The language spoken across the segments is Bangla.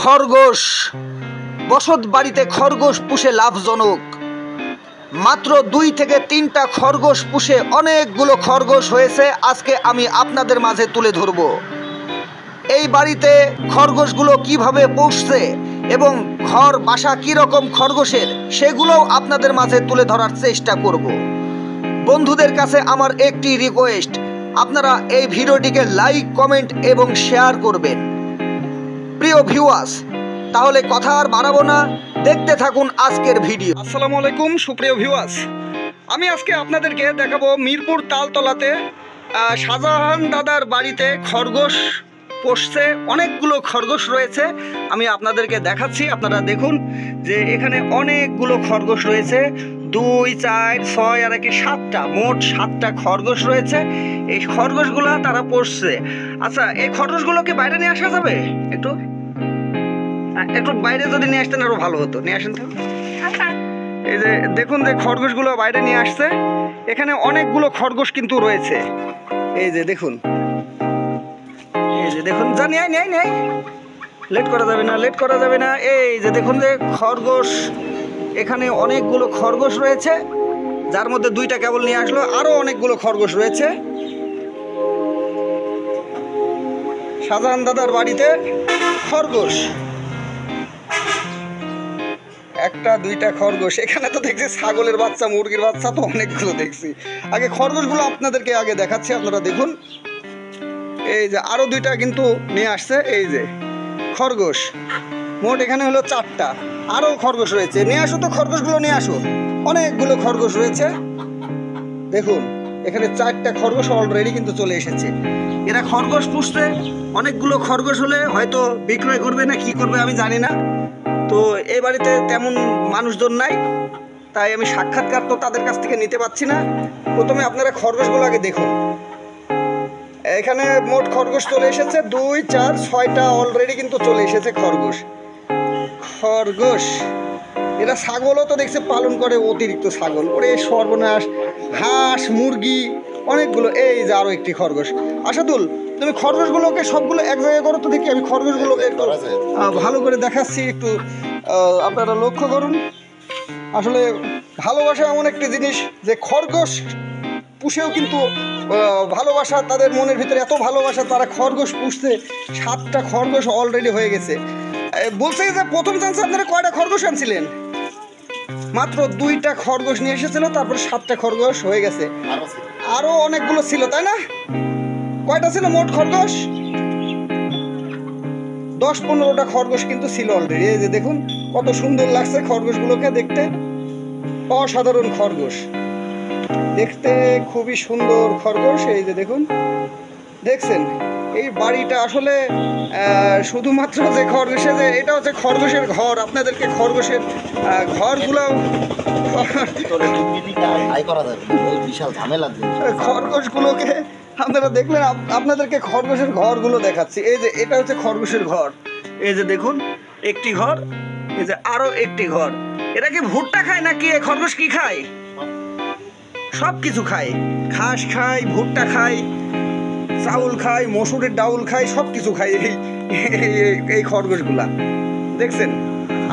খরগোশ বসত বাড়িতে খরগোশ পুষে লাভজনক। মাত্র 2 থেকে 3টা খরগোশ পুষে অনেকগুলো খরগোশ হয়েছে। আজকে আমি আপনাদের মাঝে তুলে ধরব এই বাড়িতে খরগোশগুলো কিভাবে পুষছে এবং ঘর বাসা কীরকম খরগোশের, সেগুলোও আপনাদের মাঝে তুলে ধরার চেষ্টা করব। বন্ধুদের কাছে আমার একটি রিকোয়েস্ট, আপনারা এই ভিডিওটিকে লাইক, কমেন্ট এবং শেয়ার করবেন। প্রিয় ভিউয়ার্স, তাহলে কথা আর বাড়াবো না, দেখতে থাকুন আজকের ভিডিও। আসসালামু আলাইকুম সুপ্রিয় ভিউয়ার্স, আমি আজকে আপনাদেরকে দেখাবো মিরপুর তালতলাতে শাহজাহান দাদার বাড়িতে খরগোশ পোষছে। অনেকগুলো খরগোশ রয়েছে, আমি আপনাদেরকে দেখাচ্ছি। আপনারা দেখুন যে এখানে অনেকগুলো খরগোশ রয়েছে, 2, 4, 6 আর 7টা, মোট 7টা খরগোশ রয়েছে। এই খরগোশগুলো তারা পোষছে। আচ্ছা, এই খরগোশগুলোকে বাইরে নিয়ে আসা যাবে? একটু বাইরে যদি নিয়ে আসতেন আরো ভালো হতো। নিয়ে আসেন তো। এই যে দেখুন যে খরগোশগুলো বাইরে নিয়ে আসছে। এখানে অনেকগুলো খরগোশ কিন্তু রয়েছে। এই যে দেখুন, এই যে দেখুন, জানি নেই লেট করা যাবে না, লেট করা যাবে না। এই যে দেখুন যে খরগোশ, এখানে অনেকগুলো খরগোশ রয়েছে, যার মধ্যে 2টা কেবল নিয়ে আসলো, আরো অনেকগুলো খরগোশ রয়েছে। শাহজাহান দাদার বাড়িতে খরগোশ, 1টা 2টা খরগোশ। এখানে তো দেখছি ছাগলের বাচ্চা, মুরগির বাচ্চা তো অনেকগুলো দেখছি। আগে খরগোশগুলো আপনাদেরকে আগে দেখাচ্ছি, আপনারা দেখুন। এই যে আরো 2টা কিন্তু নিয়ে আসছে। এই যে খরগোশ, মোট এখানে হলো 4টা, আরো খরগোশ রয়েছে। নিয়ে আসো তো খরগোশগুলো, নিয়ে আসো। অনেকগুলো খরগোশ রয়েছে। দেখুন এখানে 4টা খরগোশ অলরেডি কিন্তু চলে এসেছে। এরা খরগোশ পুষতে, অনেকগুলো খরগোশ হলে হয়তো বিক্রয় করবে না কি করবে আমি জানি না। তো এই বাড়িতে তেমন মানুষজন নাই, তাই আমি সাক্ষাৎকার তো তাদের কাছ থেকে নিতে পারছি না। প্রথমে আপনারা খরগোশগুলো আগে দেখুন। এখানে মোট খরগোশ চলে এসেছে 2, 4, 6টা অলরেডি কিন্তু চলে এসেছে খরগোশ। এরা ছাগলও তো দেখছে পালন করে, অতিরিক্ত ছাগল। ওরে সর্বনাশ, হাঁস, মুরগি অনেকগুলো। এই যে আরো একটি খরগোশ। আসাদুল, তুমি খরগোশগুলোকে সবগুলো এক জায়গায় করো তো দেখি। আমি খরগোশগুলোকে একটু ভালো করে দেখাচ্ছি, একটু আপনারা লক্ষ্য করুন। আসলে ভালোবাসা এমন একটি জিনিস যে খরগোশ পুষেও কিন্তু ভালোবাসা, তাদের মনের ভিতরে এত ভালোবাসা, তারা খরগোশ পুষছে। 7টা খরগোশ অলরেডি হয়ে গেছে। বলছে যে প্রথম চান্সে আপনারা কয়টা খরগোশ আনছিলেন? মাত্র 2টা খরগোশ নিয়ে এসেছিল, তারপর 7টা খরগোশ হয়ে গেছে। আরো অনেকগুলো ছিল, তাই না? কয়টা ছিল মোট খরগোশ? 10-15টা খরগোশ কিন্তু ছিল অলরেডি। এই যে দেখুন কত সুন্দর লাগছে খরগোশগুলোকে দেখতে। অসাধারণ খরগোশ, দেখতে খুবই সুন্দর খরগোশ। এই যে দেখুন, দেখছেন এই বাড়িটা আসলে শুধুমাত্র যে খরগোশের, যে এটা হচ্ছে খরগোশের ঘর। আপনাদেরকে খরগোশের ঘরগুলো, খরগোশগুলোকে আপনারা দেখলেন, আপনাদেরকে খরগোশের ঘরগুলো দেখাচ্ছি। এই যে এটা হচ্ছে খরগোশের ঘর। এই যে দেখুন একটি ঘর, এই যে আরো একটি ঘর। এটা কি ভুট্টা খায় নাকি? খরগোশ কি খায়? সব কিছু খায়, ঘাস খায়, ভুট্টা খায়, চাউল খায়, মসুরের ডাউল খায়, সব কিছু খায় এই খরগোশগুলা। দেখছেন,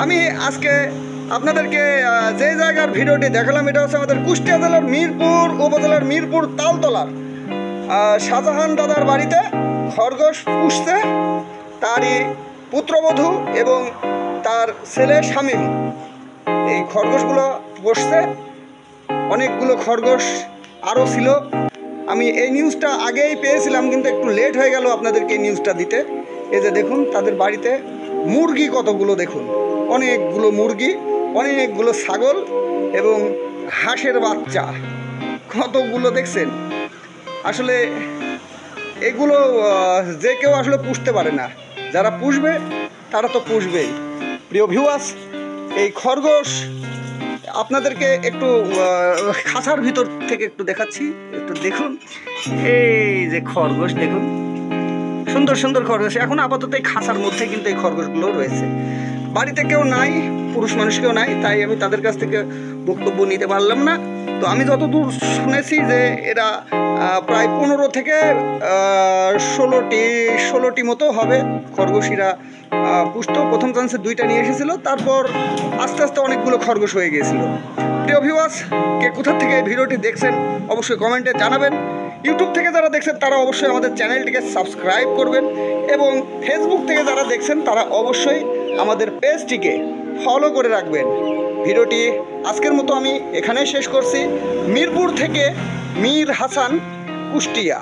আমি আজকে আপনাদেরকে যে জায়গার ভিডিওটি দেখালাম, এটা হচ্ছে আমাদের কুষ্টিয়া জেলার মিরপুর উপজেলার মিরপুর তালতলার শাহজাহান দাদার বাড়িতে খরগোশ পুষছে তারই পুত্রবধূ এবং তার ছেলে শামীম। এই খরগোশগুলো পুষছে। অনেকগুলো খরগোশ আরও ছিল। আমি এই নিউজটা আগেই পেয়েছিলাম, কিন্তু একটু লেট হয়ে গেল আপনাদেরকে এই নিউজটা দিতে। এই যে দেখুন তাদের বাড়িতে মুরগি কতগুলো, দেখুন অনেকগুলো মুরগি, অনেকগুলো ছাগল এবং হাঁসের বাচ্চা কতগুলো, দেখছেন? আসলে এগুলো যে কেউ আসলে পুষতে পারে না, যারা পুষবে তারা তো পুষবেই। প্রিয় ভিউয়ার্স, এই খরগোশ আপনাদেরকে একটু খাঁচার ভিতর থেকে একটু দেখাচ্ছি, একটু দেখুন। এই যে খরগোশ, দেখুন সুন্দর সুন্দর খরগোশ। এখন আপাতত এই খাঁচার মধ্যে কিন্তু এই খরগোশগুলো রয়েছে। বাড়িতে কেউ নাই, পুরুষ মানুষ কেউ নাই, তাই আমি তাদের কাছ থেকে বক্তব্য নিতে পারলাম না। তো আমি যতদূর শুনেছি যে এরা প্রায় 15 থেকে 16টি মতো হবে খরগোশীরা পুষ্ট প্রথম চান্সে 2টা নিয়ে এসেছিল, তারপর আস্তে আস্তে অনেকগুলো খরগোশ হয়ে গিয়েছিল। প্রিয় ভিউয়ার্স, কে কোথা থেকে এই ভিডিওটি দেখছেন অবশ্যই কমেন্টে জানাবেন। ইউটিউব থেকে যারা দেখছেন তারা অবশ্যই আমাদের চ্যানেলটিকে সাবস্ক্রাইব করবেন, এবং ফেসবুক থেকে যারা দেখছেন তারা অবশ্যই আমাদের পেজটিকে ফলো করে রাখবেন। ভিডিওটি আজকের মতো আমি এখানেই শেষ করছি। মিরপুর থেকে মীর হাসান, কুষ্টিয়া।